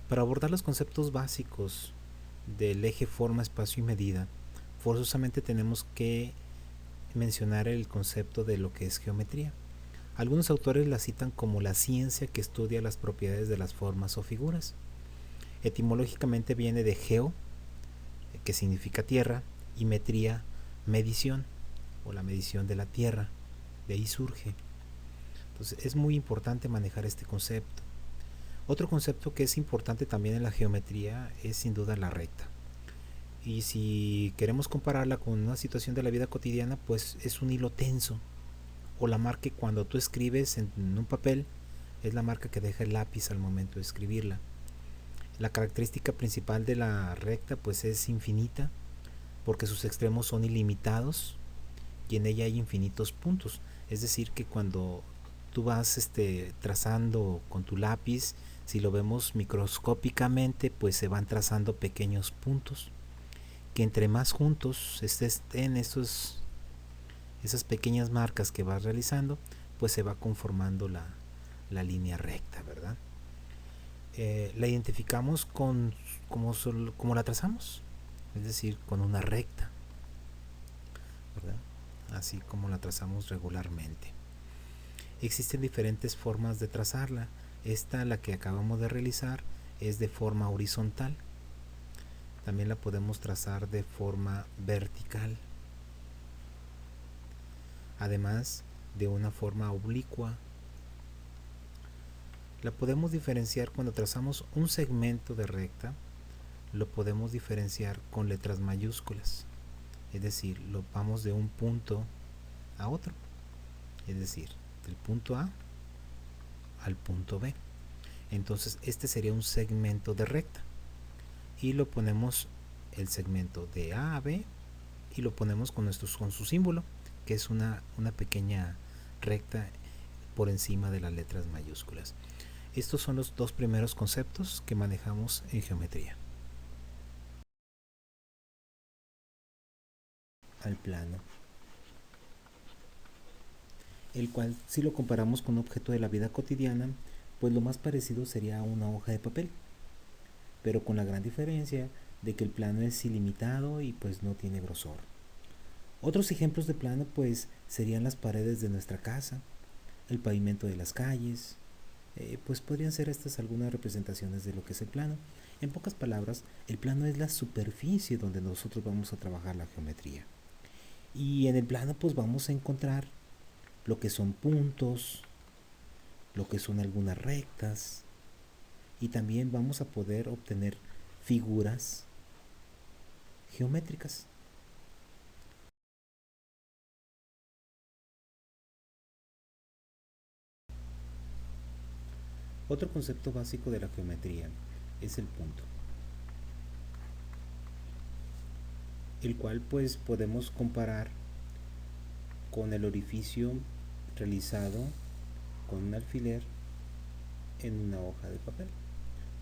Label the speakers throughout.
Speaker 1: Para abordar los conceptos básicos del eje forma, espacio y medida, forzosamente tenemos que mencionar el concepto de lo que es geometría. Algunos autores la citan como la ciencia que estudia las propiedades de las formas o figuras. Etimológicamente viene de geo, que significa tierra, y metría, medición, o la medición de la tierra. De ahí surge. Entonces es muy importante manejar este concepto. Otro concepto que es importante también en la geometría es sin duda la recta. Y si queremos compararla con una situación de la vida cotidiana, pues es un hilo tenso. O la marca que cuando tú escribes en un papel es la marca que deja el lápiz al momento de escribirla. La característica principal de la recta pues es infinita porque sus extremos son ilimitados y en ella hay infinitos puntos. Es decir, que cuando tú vas trazando con tu lápiz, si lo vemos microscópicamente, pues se van trazando pequeños puntos que entre más juntos estén esas pequeñas marcas que vas realizando, pues se va conformando la línea recta, ¿verdad? La identificamos como la trazamos, es decir, con una recta, ¿verdad? Así como la trazamos regularmente. Existen diferentes formas de trazarla. Esta, la que acabamos de realizar, es de forma horizontal. También la podemos trazar de forma vertical. Además de una forma oblicua. La podemos diferenciar cuando trazamos un segmento de recta, lo podemos diferenciar con letras mayúsculas. Es decir, lo vamos de un punto a otro. Es decir, del punto A al punto B. Entonces este sería un segmento de recta. Y lo ponemos el segmento de A a B y lo ponemos con su símbolo, que es una pequeña recta por encima de las letras mayúsculas. Estos son los dos primeros conceptos que manejamos en geometría. Al plano, el cual si lo comparamos con un objeto de la vida cotidiana, pues lo más parecido sería una hoja de papel, pero con la gran diferencia de que el plano es ilimitado y pues no tiene grosor. Otros ejemplos de plano pues serían las paredes de nuestra casa, el pavimento de las calles, pues podrían ser estas algunas representaciones de lo que es el plano. En pocas palabras, el plano es la superficie donde nosotros vamos a trabajar la geometría. Y en el plano pues vamos a encontrar lo que son puntos, lo que son algunas rectas y también vamos a poder obtener figuras geométricas. Otro concepto básico de la geometría es el punto, el cual pues podemos comparar con el orificio realizado con un alfiler en una hoja de papel.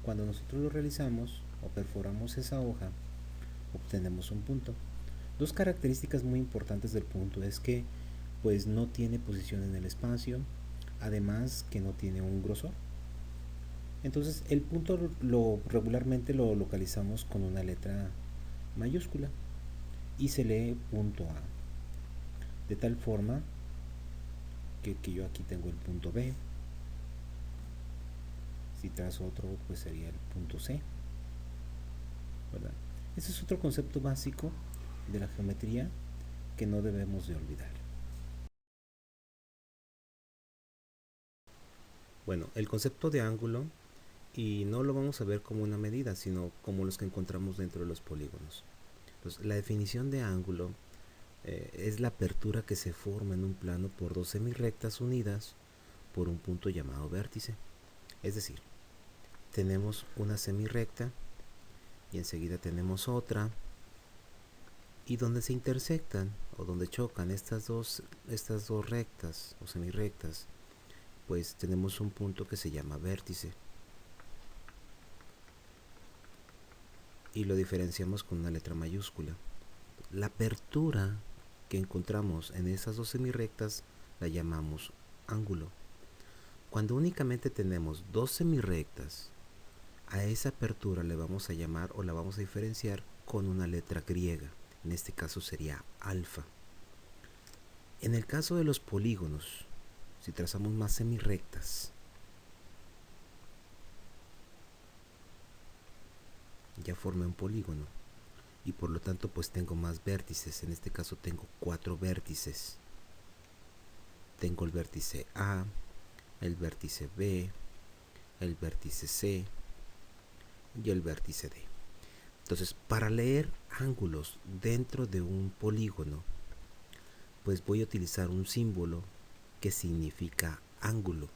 Speaker 1: Cuando nosotros lo realizamos o perforamos esa hoja, obtenemos un punto. Dos características muy importantes del punto es que pues no tiene posición en el espacio, además que no tiene un grosor. Entonces el punto regularmente lo localizamos con una letra mayúscula y se lee punto A. De tal forma que yo aquí tengo el punto B. Si trazo otro, pues sería el punto C, ¿verdad? Ese es otro concepto básico de la geometría que no debemos de olvidar. Bueno, el concepto de ángulo, y no lo vamos a ver como una medida, sino como los que encontramos dentro de los polígonos. Entonces, la definición de ángulo es la apertura que se forma en un plano por dos semirrectas unidas por un punto llamado vértice. Es decir, tenemos una semirrecta y enseguida tenemos otra, y donde se intersectan o donde chocan estas dos rectas o semirrectas, pues tenemos un punto que se llama vértice y lo diferenciamos con una letra mayúscula. La apertura que encontramos en esas dos semirrectas la llamamos ángulo. Cuando únicamente tenemos dos semirrectas
Speaker 2: A esa apertura le vamos a llamar o la vamos a diferenciar con una letra griega. En este caso sería alfa. En el caso de los polígonos, si trazamos más semirrectas, ya formé un polígono y por lo tanto pues tengo más vértices. En este caso tengo 4 vértices. Tengo el vértice A, el vértice B, el vértice C y el vértice D. Entonces, para leer ángulos dentro de un polígono, pues voy a utilizar un símbolo que significa ángulo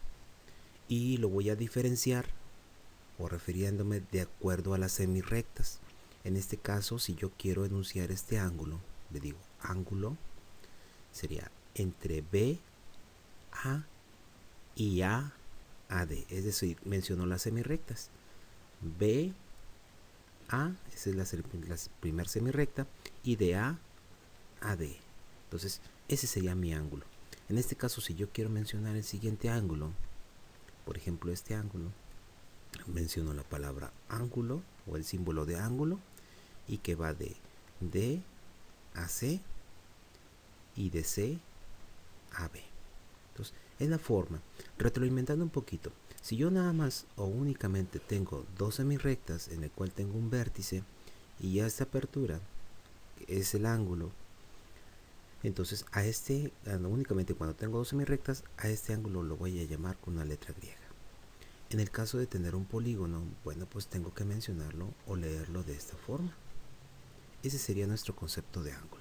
Speaker 2: y lo voy a diferenciar o refiriéndome de acuerdo a las semirrectas. En este caso, si yo quiero enunciar este ángulo, le digo ángulo sería entre B, A y A, AD. Es decir, menciono las semirrectas. B, A, esa es la primera semirrecta, y de A a D. Entonces, ese sería mi ángulo. En este caso, si yo quiero mencionar el siguiente ángulo, por ejemplo este ángulo, menciono la palabra ángulo o el símbolo de ángulo y que va de D a C y de C a B. Entonces, es la forma. Retroalimentando un poquito, si yo nada más o únicamente tengo dos semirrectas en el cual tengo un vértice y ya esta apertura es el ángulo, entonces a este, únicamente cuando tengo dos semirrectas, a este ángulo lo voy a llamar con una letra griega. En el caso de tener un polígono, bueno, pues tengo que mencionarlo o leerlo de esta forma. Ese sería nuestro concepto de ángulo.